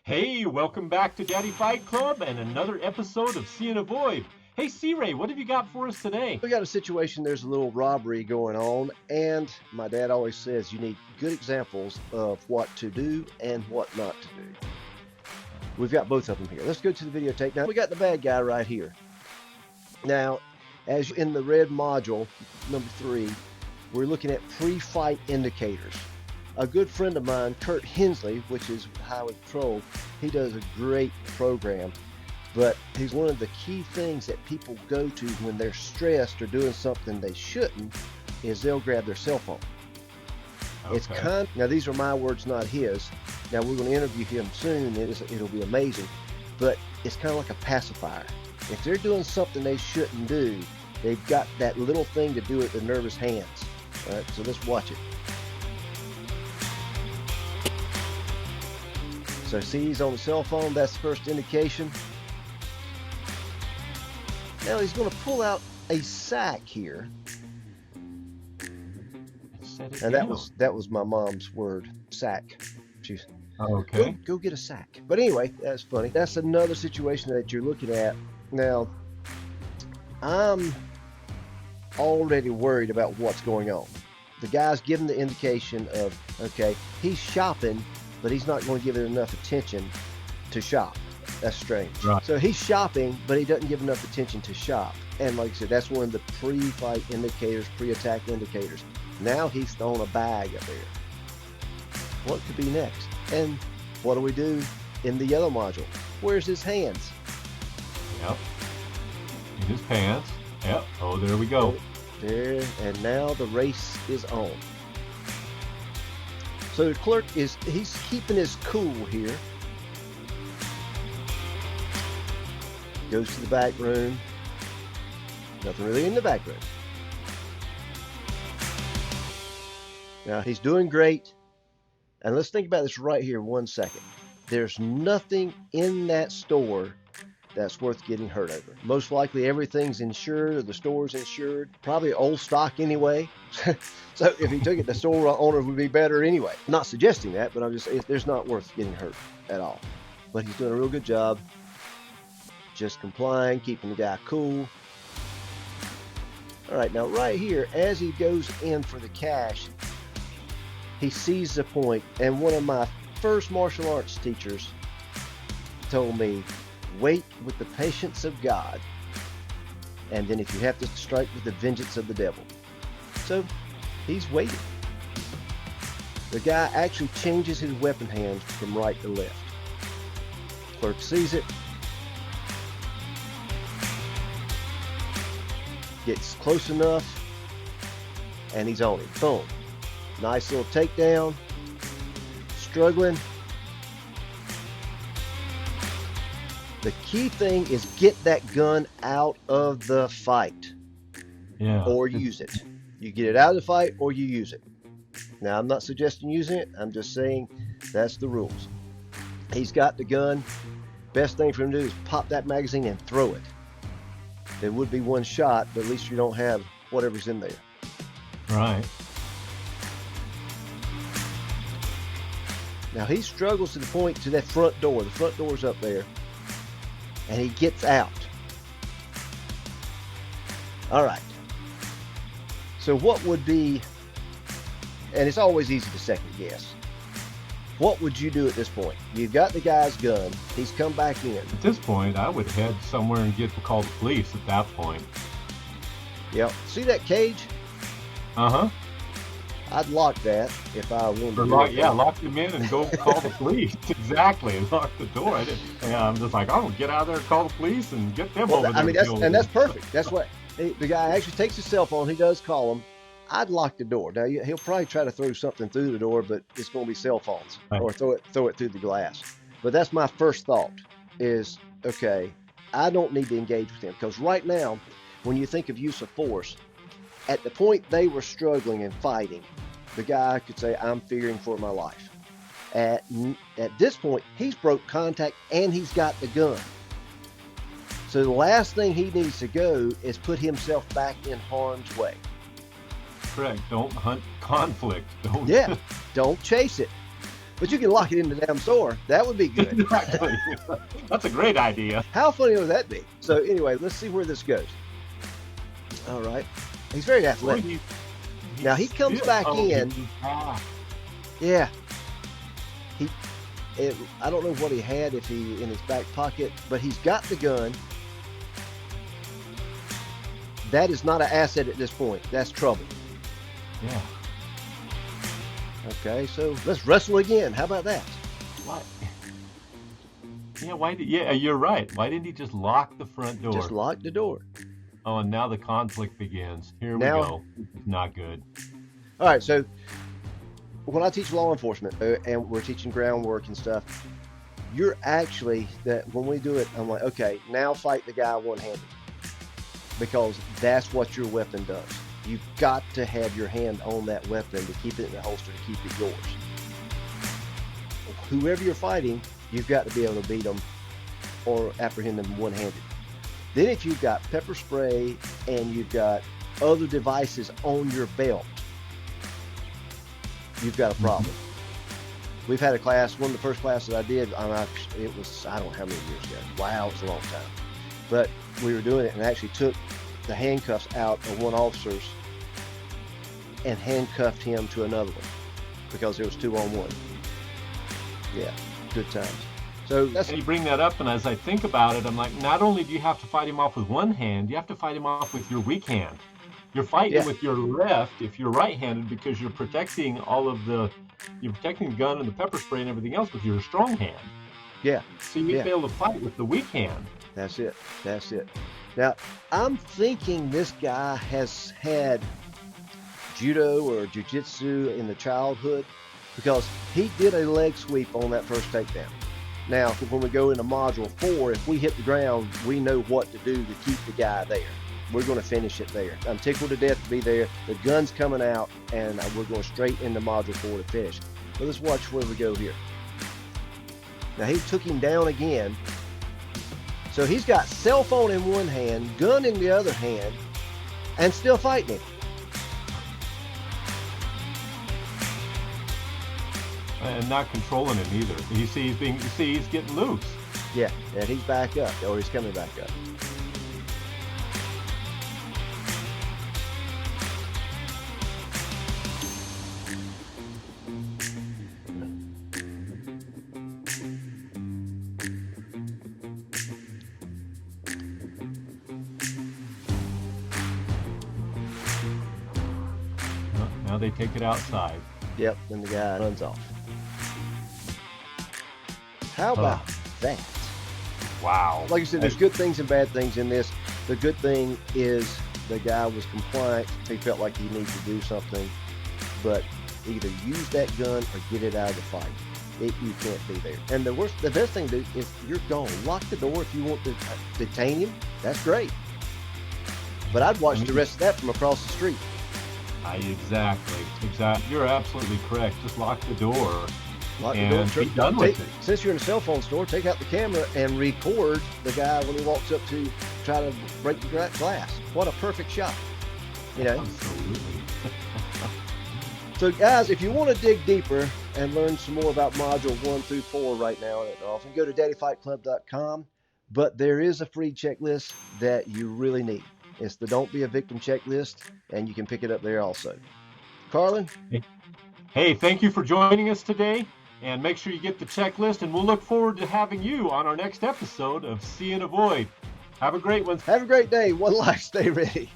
Hey, welcome back to Daddy Fight Club and another episode of See and Avoid. Hey, C-Ray, what have you got for us today? We got a situation, there's a little robbery going on, and my dad always says you need good examples of what to do and what not to do. We've got both of them here. Let's go to the videotape. Now, we got the bad guy right here. Now, as in the red module, number 3, we're looking at pre-fight indicators. A good friend of mine, Kurt Hensley, which is Highway Patrol, he does a great program. But he's one of the key things that people go to when they're stressed or doing something they shouldn't is they'll grab their cell phone. Okay. It's now these are my words, not his. Now we're going to interview him soon. It'll be amazing. But it's kind of like a pacifier. If they're doing something they shouldn't do, they've got that little thing to do with their nervous hands. All right, so let's watch it. So see, he's on the cell phone. That's the first indication. Now he's going to pull out a sack here, and that was my mom's word, sack. She's okay. Go get a sack. But anyway, that's funny. That's another situation that you're looking at. Now, I'm already worried about what's going on. The guy's giving the indication of, okay, he's shopping, but he's not going to give it enough attention to shop. That's strange. Right. So he's shopping, but he doesn't give enough attention to shop. And like I said, that's one of the pre-fight indicators, pre-attack indicators. Now he's thrown a bag up there. What could be next? And what do we do in the yellow module? Where's his hands? Yep. In his pants. Yep. Oh, there we go. There. And now the race is on. So the clerk he's keeping his cool here. Goes to the back room. Nothing really in the back room. Now he's doing great. And let's think about this right here 1 second. There's nothing in that store that's worth getting hurt over. Most likely everything's insured, or the store's insured. Probably old stock anyway. So if he took it, the store owner would be better anyway. I'm not suggesting that, but I'm just saying there's not worth getting hurt at all. But he's doing a real good job. Just complying, keeping the guy cool. All right, now right here, as he goes in for the cash, he sees the point, and one of my first martial arts teachers told me, wait with the patience of God, and then if you have to strike with the vengeance of the devil. So he's waiting. The guy actually changes his weapon hands from right to left. Clerk sees it, gets close enough, and he's on him. Boom. Nice little takedown. Struggling. The key thing is get that gun out of the fight. Yeah. Or use it. You get it out of the fight or you use it. Now, I'm not suggesting using it. I'm just saying that's the rules. He's got the gun. Best thing for him to do is pop that magazine and throw it. It would be one shot, but at least you don't have whatever's in there. Right. Now he struggles to the point to that front door. The front door's up there. And he gets out. All right. So what would be, and it's always easy to second guess, what would you do at this point? You've got the guy's gun. He's come back in. At this point, I would head somewhere and call the police at that point. Yep. See that cage? Uh-huh. I'd lock that if I wanted to. Lock them in and go call the police. Exactly. And lock the door. I'm just like, get out there, call the police, and get them over there. I mean, that's perfect. That's what the guy actually takes his cell phone. He does call them. I'd lock the door. Now he'll probably try to throw something through the door, but it's going to be cell phones, right, or throw it through the glass. But that's my first thought. Is okay. I don't need to engage with him because right now, when you think of use of force, at the point they were struggling and fighting, the guy could say, I'm fearing for my life. At this point, he's broke contact and he's got the gun. So the last thing he needs to go is put himself back in harm's way. Correct. Don't hunt conflict. Don't chase it. But you can lock it in the damn store. That would be good. Exactly. That's a great idea. How funny would that be? So anyway, let's see where this goes. All right. He's very athletic. Now he comes back in. Yeah. I don't know what he had in his back pocket, but he's got the gun. That is not an asset at this point. That's trouble. Yeah. Okay, so let's wrestle again. How about that? What? Yeah, you're right. Why didn't he just lock the front door? Just lock the door. Oh, and now the conflict begins. Here we go. It's not good. All right, so when I teach law enforcement and we're teaching groundwork and stuff, you're actually, when we do it, I'm like, okay, now fight the guy one-handed, because that's what your weapon does. You've got to have your hand on that weapon to keep it in the holster, to keep it yours. Whoever you're fighting, you've got to be able to beat them or apprehend them one-handed. Then if you've got pepper spray and you've got other devices on your belt, you've got a problem. We've had a class, one of the first classes I did, it was, I don't know how many years ago. Wow, it was a long time. But we were doing it and actually took the handcuffs out of one officer's and handcuffed him to another one because it was 2-on-1. Yeah, good times. So that's. And you bring that up, and as I think about it, I'm like, not only do you have to fight him off with one hand, you have to fight him off with your weak hand. You're fighting with your left if you're right-handed, because you're protecting you're protecting the gun and the pepper spray and everything else with your strong hand. Yeah. So you fail to fight with the weak hand. That's it. That's it. Now, I'm thinking this guy has had judo or jiu-jitsu in the childhood, because he did a leg sweep on that first takedown. Now, when we go into module 4, if we hit the ground, we know what to do to keep the guy there. We're going to finish it there. I'm tickled to death to be there. The gun's coming out, and we're going straight into module 4 to finish. But let's watch where we go here. Now, he took him down again. So he's got cell phone in one hand, gun in the other hand, and still fighting him. And not controlling him either. You see, he's getting loose. Yeah, and he's back up, or he's coming back up. Now they take it outside. Yep, then the guy runs off. How about that? Wow. Like I said, there's good things and bad things in this. The good thing is the guy was compliant. He felt like he needed to do something, but either use that gun or get it out of the fight. You can't be there. And the best thing to do is you're gone. Lock the door if you want to detain him. That's great. But I'd watch the rest of that from across the street. Exactly. You're absolutely correct. Just lock the door. Lock the door. Be done with it. Since you're in a cell phone store, take out the camera and record the guy when he walks up to try to break the glass. What a perfect shot. You know? Absolutely. So guys, if you want to dig deeper and learn some more about module 1 through 4 right now, often go to daddyfightclub.com. But there is a free checklist that you really need. It's the Don't Be a Victim checklist, and you can pick it up there also. Carlin? Hey, thank you for joining us today, and make sure you get the checklist, and we'll look forward to having you on our next episode of See and Avoid. Have a great one. Have a great day. One life. Stay ready.